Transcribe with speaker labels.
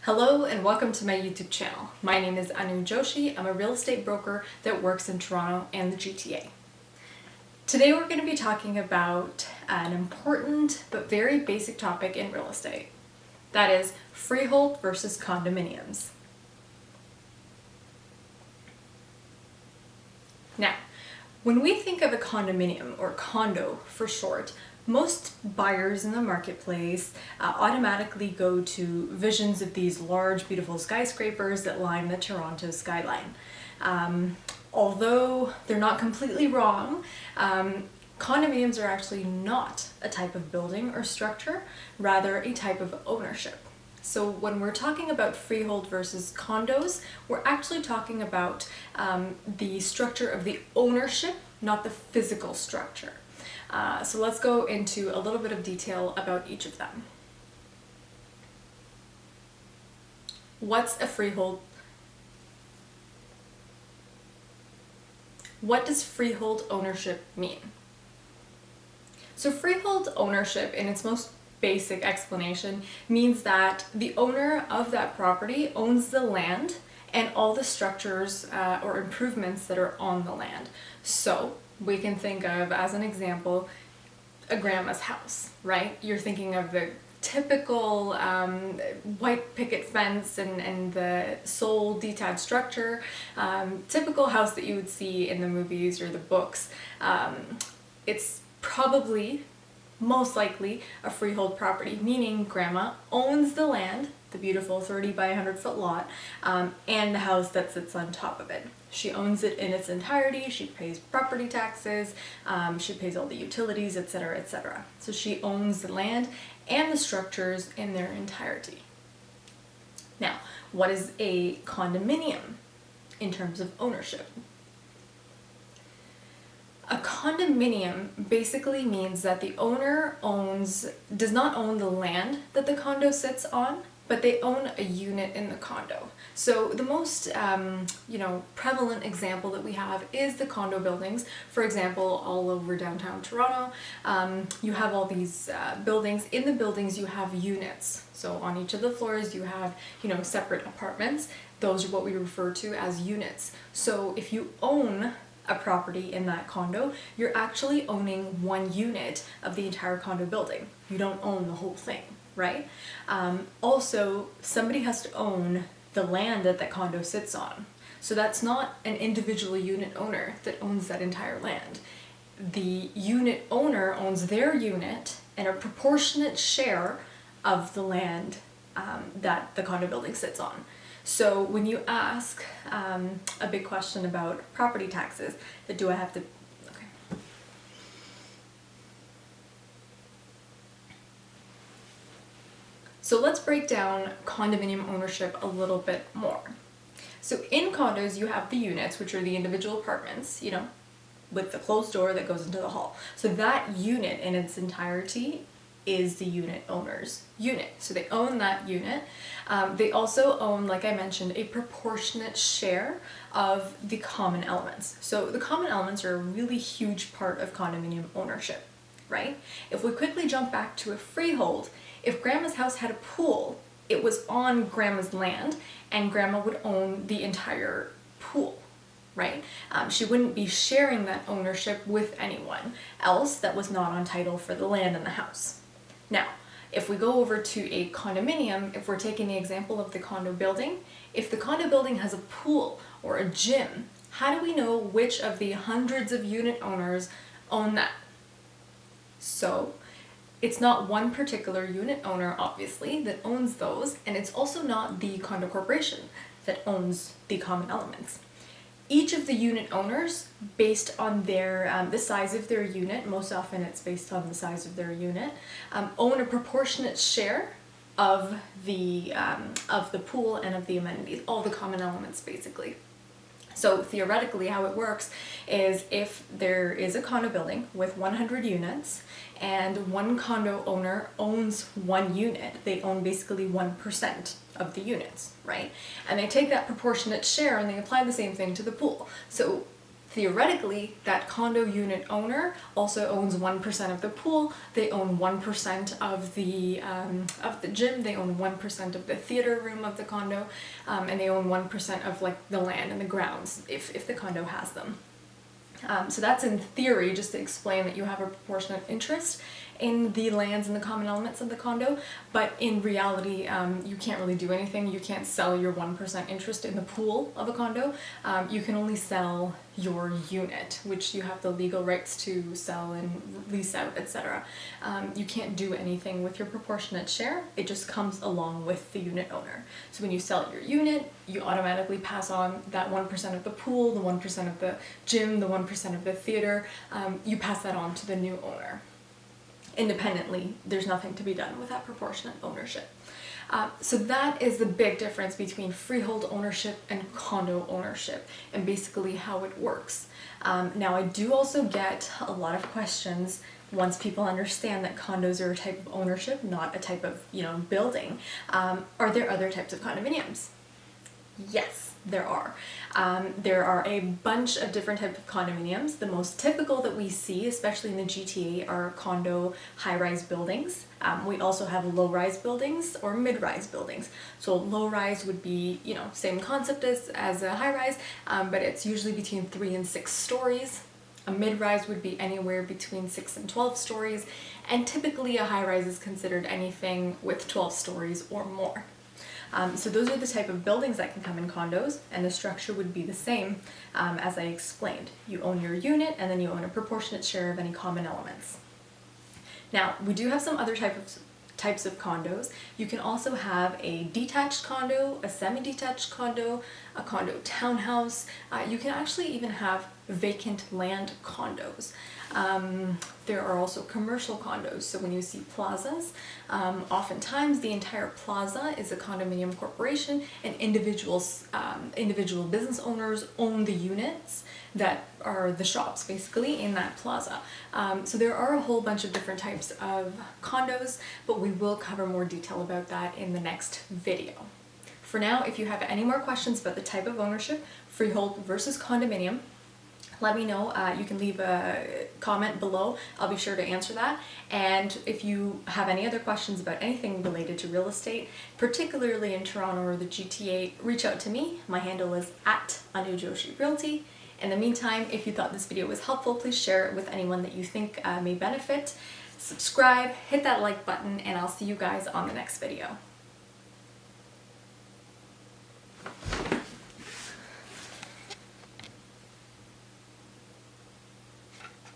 Speaker 1: Hello and welcome to my YouTube channel. My name is Joshi. I'm a real estate broker that works in Toronto and the GTA. Today we're going to be talking about an important but very basic topic in real estate. That is freehold versus condominiums. Now, when we think of a condominium, or condo for short, most buyers in the marketplace automatically go to visions of these large, beautiful skyscrapers that line the Toronto skyline. Although they're not completely wrong, condominiums are actually not a type of building or structure, rather a type of ownership. So when we're talking about freehold versus condos, we're actually talking about the structure of the ownership, not the physical structure. So let's go into a little bit of detail about each of them. What's a freehold? What does freehold ownership mean? So freehold ownership, in its most basic explanation, means that the owner of that property owns the land and all the structures or improvements that are on the land. So we can think of, as an example, a grandma's house, right? You're thinking of the typical white picket fence and the sole detached structure, typical house that you would see in the movies or the books. It's probably, most likely, a freehold property, meaning grandma owns the land, the beautiful 30 by 100 foot lot, and the house that sits on top of it. She owns it in its entirety, she pays property taxes, she pays all the utilities, etc., etc. So she owns the land and the structures in their entirety. Now, what is a condominium in terms of ownership? A condominium basically means that the owner does not own the land that the condo sits on, but they own a unit in the condo. So the most prevalent example that we have is the condo buildings. For example, all over downtown Toronto, you have all these buildings. In the buildings you have units. So on each of the floors you have separate apartments. Those are what we refer to as units. So if you own a property in that condo, you're actually owning one unit of the entire condo building. You don't own the whole thing, right? Also, somebody has to own the land that that condo sits on. So that's not an individual unit owner that owns that entire land. The unit owner owns their unit and a proportionate share of the land that the condo building sits on. So when you ask a big question about property taxes, do I have to... Okay. So let's break down condominium ownership a little bit more. So in condos you have the units, which are the individual apartments, with the closed door that goes into the hall. So that unit in its entirety is the unit owner's unit. So they own that unit. They also own, like I mentioned, a proportionate share of the common elements. So the common elements are a really huge part of condominium ownership, right? If we quickly jump back to a freehold, if grandma's house had a pool, it was on grandma's land and grandma would own the entire pool, right? She wouldn't be sharing that ownership with anyone else that was not on title for the land and the house. Now, if we go over to a condominium, if we're taking the example of the condo building, if the condo building has a pool or a gym, how do we know which of the hundreds of unit owners own that? So, it's not one particular unit owner, obviously, that owns those, and it's also not the condo corporation that owns the common elements. Each of the unit owners, based on their the size of their unit, most often it's based on the size of their unit, own a proportionate share of the pool and of the amenities, all the common elements basically. So theoretically how it works is if there is a condo building with 100 units and one condo owner owns one unit, they own basically 1% of the units, right? And they take that proportionate share and they apply the same thing to the pool. So theoretically, that condo unit owner also owns 1% of the pool, they own 1% of the gym, they own 1% of the theater room of the condo, and they own 1% of like the land and the grounds if the condo has them. So that's in theory, just to explain that you have a proportionate interest in the lands and the common elements of the condo, but in reality, you can't really do anything. You can't sell your 1% interest in the pool of a condo. You can only sell your unit, which you have the legal rights to sell and lease out, etc. You can't do anything with your proportionate share. It just comes along with the unit owner. So when you sell your unit, you automatically pass on that 1% of the pool, the 1% of the gym, the 1% of the theater. You pass that on to the new owner. Independently, there's nothing to be done with that proportionate ownership. So that is the big difference between freehold ownership and condo ownership, and basically how it works. Now, I do also get a lot of questions once people understand that condos are a type of ownership, not a type of, building. Are there other types of condominiums? Yes, there are. There are a bunch of different types of condominiums. The most typical that we see, especially in the GTA, are condo high-rise buildings. We also have low-rise buildings or mid-rise buildings. So low-rise would be, same concept as a high-rise, but it's usually between 3 and 6 stories. A mid-rise would be anywhere between 6 and 12 stories, and typically a high-rise is considered anything with 12 stories or more. So those are the type of buildings that can come in condos, and the structure would be the same as I explained. You own your unit, and then you own a proportionate share of any common elements. Now, we do have some other types of condos. You can also have a detached condo, a semi-detached condo, a condo townhouse. You can actually even have vacant land condos. There are also commercial condos. So when you see plazas, oftentimes the entire plaza is a condominium corporation, and individual business owners own the units that are the shops basically in that plaza. So there are a whole bunch of different types of condos, but we will cover more detail about that in the next video. For now, if you have any more questions about the type of ownership, freehold versus condominium, let me know. You can leave a comment below. I'll be sure to answer that. And if you have any other questions about anything related to real estate, particularly in Toronto or the GTA, reach out to me. My handle is @Joshi-Realty. In the meantime, if you thought this video was helpful, please share it with anyone that you think may benefit. Subscribe, hit that like button, and I'll see you guys on the next video.